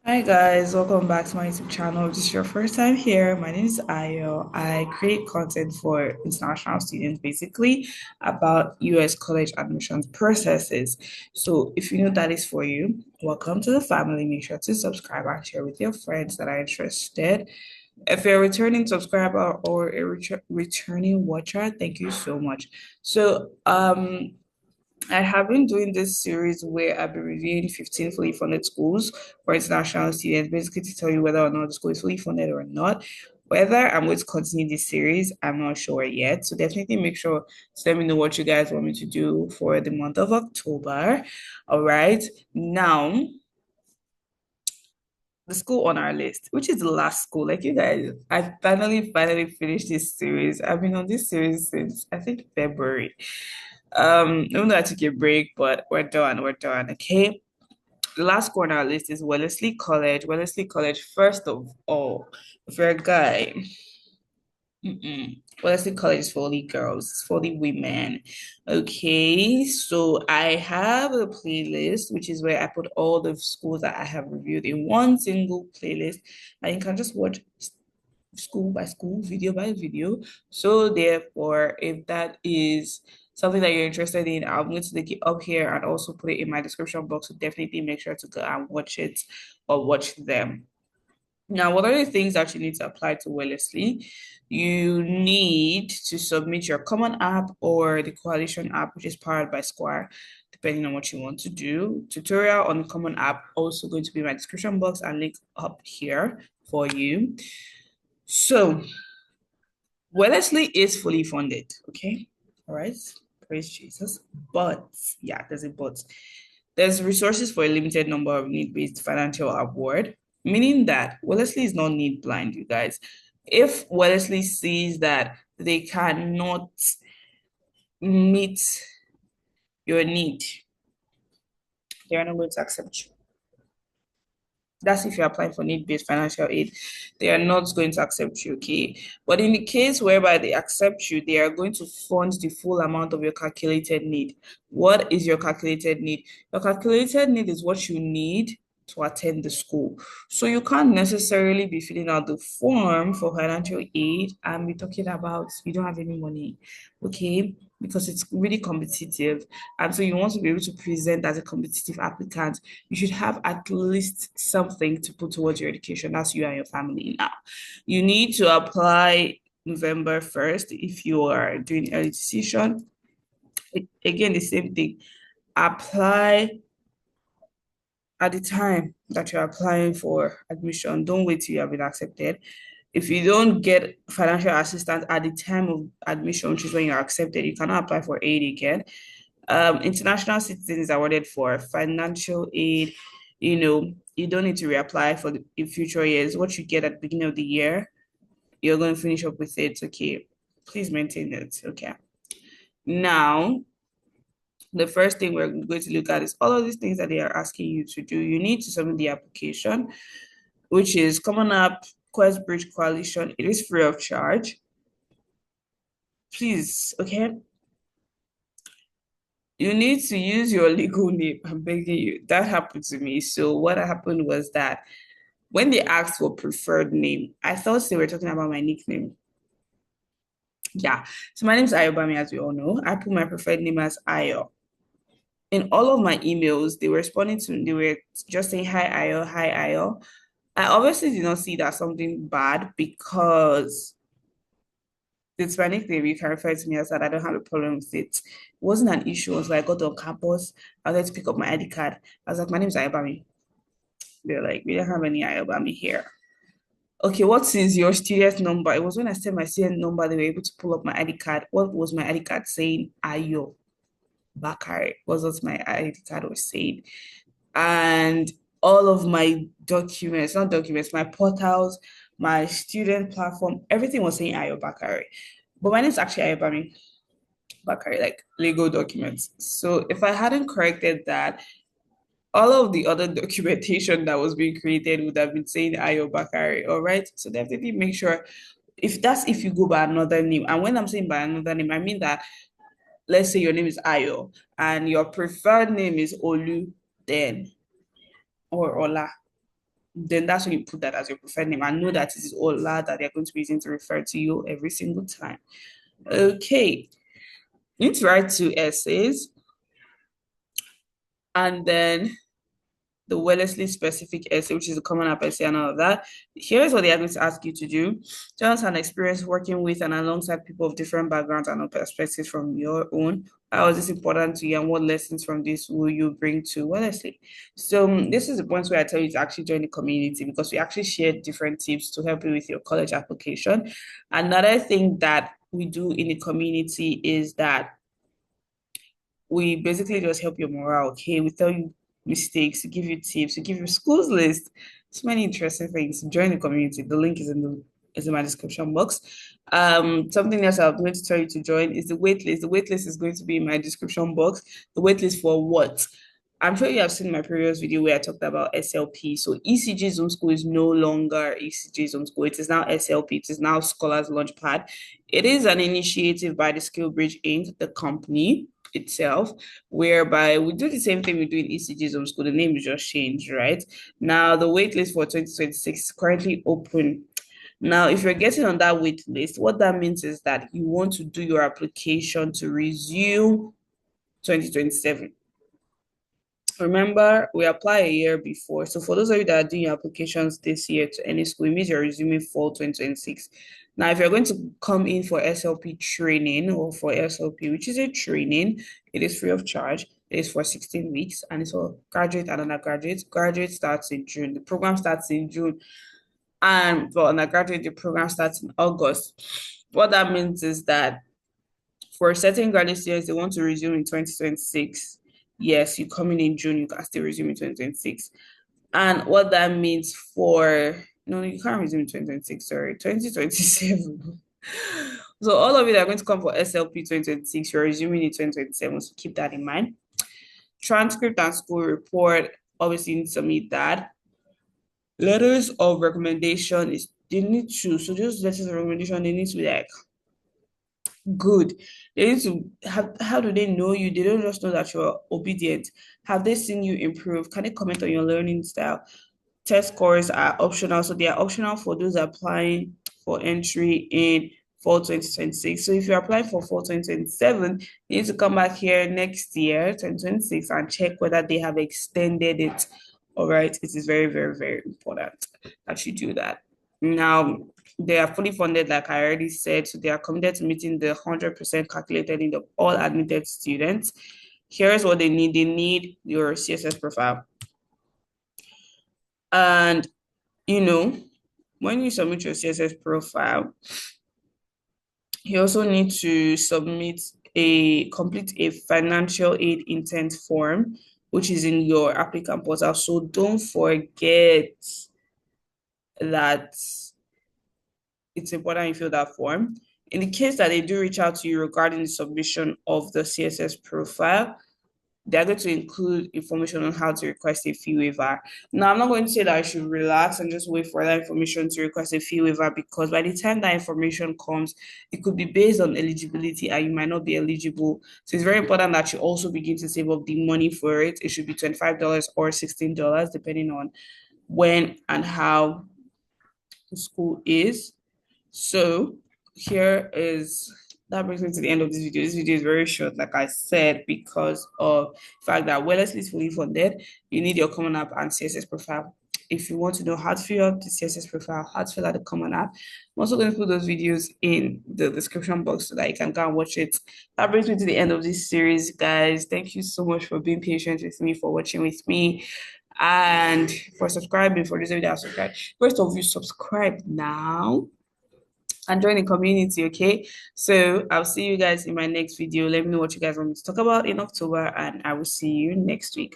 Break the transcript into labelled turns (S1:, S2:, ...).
S1: Hi guys, welcome back to my YouTube channel. If this is your first time here, my name is Ayo. I create content for international students basically about US college admissions processes. So if you know that is for you, welcome to the family. Make sure to subscribe and share with your friends that are interested. If you're a returning subscriber or a returning watcher, thank you so much. So I have been doing this series where I've been reviewing 15 fully funded schools for international students, basically to tell you whether or not the school is fully funded or not. Whether I'm going to continue this series, I'm not sure yet. So definitely make sure to let me know what you guys want me to do for the month of October. All right. Now, the school on our list, which is the last school. Like you guys, I finally finished this series. I've been on this series since I think February. Even though I took a break, but we're done. We're done. Okay. The last school on our list is Wellesley College. Wellesley College, first of all, if you're a guy, Wellesley College is for the girls, it's for the women. Okay, so I have a playlist, which is where I put all the schools that I have reviewed in one single playlist, and you can just watch school by school, video by video. So therefore, if that is something that you're interested in, I'm going to link it up here and also put it in my description box. So definitely make sure to go and watch it or watch them. Now, what are the things that you need to apply to Wellesley? You need to submit your common app or the coalition app, which is powered by Square, depending on what you want to do. Tutorial on the common app also going to be in my description box and link up here for you. So Wellesley is fully funded, okay? All right. Praise Jesus. But yeah, there's a but. There's resources for a limited number of need-based financial award, meaning that Wellesley is not need blind, you guys. If Wellesley sees that they cannot meet your need, they are not going to accept you. That's if you're applying for need-based financial aid. They are not going to accept you, okay? But in the case whereby they accept you, they are going to fund the full amount of your calculated need. What is your calculated need? Your calculated need is what you need to attend the school. So you can't necessarily be filling out the form for financial aid and be talking about you don't have any money, okay? Because it's really competitive. And so you want to be able to present as a competitive applicant, you should have at least something to put towards your education. That's you and your family now. You need to apply November 1st if you are doing early decision. Again, the same thing. Apply at the time that you're applying for admission. Don't wait till you have been accepted. If you don't get financial assistance at the time of admission, which is when you're accepted, you cannot apply for aid again. International citizens are awarded for financial aid. You don't need to reapply for the in future years. What you get at the beginning of the year, you're going to finish up with it. Okay. Please maintain it. Okay. Now, the first thing we're going to look at is all of these things that they are asking you to do. You need to submit the application, which is Common App Quest Bridge Coalition. It is free of charge. Please, okay? You need to use your legal name. I'm begging you. That happened to me. So what happened was that when they asked for preferred name, I thought they were talking about my nickname. Yeah. So my name is Ayobami, as we all know. I put my preferred name as Ayo. In all of my emails, they were responding to, they were just saying, hi, Ayo, hi, Ayo. I obviously did not see that something bad because it's my nickname. You can refer to me as that. I don't have a problem with it. It wasn't an issue. Until I got on campus. I was there to pick up my ID card. I was like, my name is Ayobami. They're like, we don't have any Ayobami here. Okay, what is your student number? It was when I said my student number, they were able to pull up my ID card. What was my ID card saying? Ayo Bakari was what my ID card was saying. And all of my documents, not documents, my portals, my student platform, everything was saying Ayo Bakari. But my name is actually Ayobami Bakari, like legal documents. So if I hadn't corrected that, all of the other documentation that was being created would have been saying Ayo Bakari. All right. So definitely make sure if you go by another name. And when I'm saying by another name, I mean that let's say your name is Ayo and your preferred name is Olu then or Ola. then that's when you put that as your preferred name and know that it is Ola that they're going to be using to refer to you every single time. Okay, you need to write 2 essays, and then the Wellesley specific essay, which is a common app essay and all of that. Here's what they are going to ask you to do. Tell us an experience working with and alongside people of different backgrounds and perspectives from your own. How is this important to you, and what lessons from this will you bring to Wellesley? So this is the point where I tell you to actually join the community, because we actually share different tips to help you with your college application. Another thing that we do in the community is that we basically just help your morale. Okay, we tell you mistakes, we give you tips, we give you schools list. So many interesting things. Join the community. The link is in my description box. Something else I'm going to tell you to join is the waitlist. The waitlist is going to be in my description box. The waitlist for what? I'm sure you have seen my previous video where I talked about SLP. So ECG Zone School is no longer ECG Zone School. It is now SLP. It is now Scholars Launchpad. It is an initiative by the SkillBridge Inc., the company itself, whereby we do the same thing we do in ECG Zone School. The name is just changed, right? Now, the waitlist for 2026 is currently open. Now, if you're getting on that wait list, what that means is that you want to do your application to resume 2027. Remember, we apply a year before. So for those of you that are doing your applications this year to any school, it means you're resuming fall 2026. Now, if you're going to come in for SLP training or for SLP, which is a training, it is free of charge. It is for 16 weeks, and it's for graduate and undergraduate. Graduate starts in June. The program starts in June. And for undergraduate, the program starts in August. What that means is that for certain graduate students, they want to resume in 2026. Yes, you come in June, you can still resume in 2026. And what that means for, no, you can't resume in 2026, sorry, 2027. So all of you that are going to come for SLP 2026, you're resuming in 2027, so keep that in mind. Transcript and school report, obviously you need to submit that. Letters of recommendation is, they need to, so those letters of recommendation, they need to be like good. They need to have, how do they know you? They don't just know that you're obedient. Have they seen you improve? Can they comment on your learning style? Test scores are optional. So they are optional for those applying for entry in fall 2026. So if you're applying for fall 2027, you need to come back here next year, 2026, and check whether they have extended it. All right. It is very, very, very important that you do that. Now, they are fully funded, like I already said, so they are committed to meeting the 100% calculated in the all admitted students. Here's what they need. They need your CSS profile. And, when you submit your CSS profile, you also need to complete a financial aid intent form, which is in your applicant portal. So don't forget that it's important you fill that form. In the case that they do reach out to you regarding the submission of the CSS profile, they're going to include information on how to request a fee waiver. Now, I'm not going to say that I should relax and just wait for that information to request a fee waiver, because by the time that information comes, it could be based on eligibility and you might not be eligible. So it's very important that you also begin to save up the money for it. It should be $25 or $16, depending on when and how the school is. So that brings me to the end of this video. This video is very short, like I said, because of the fact that Wellesley is fully funded. You need your Common App and CSS profile. If you want to know how to fill out the CSS profile, how to fill out the Common App, I'm also going to put those videos in the description box so that you can go and watch it. That brings me to the end of this series, guys. Thank you so much for being patient with me, for watching with me, and for subscribing. For those of you that are subscribed, first of you, subscribe now and join the community, okay? So I'll see you guys in my next video. Let me know what you guys want me to talk about in October, and I will see you next week.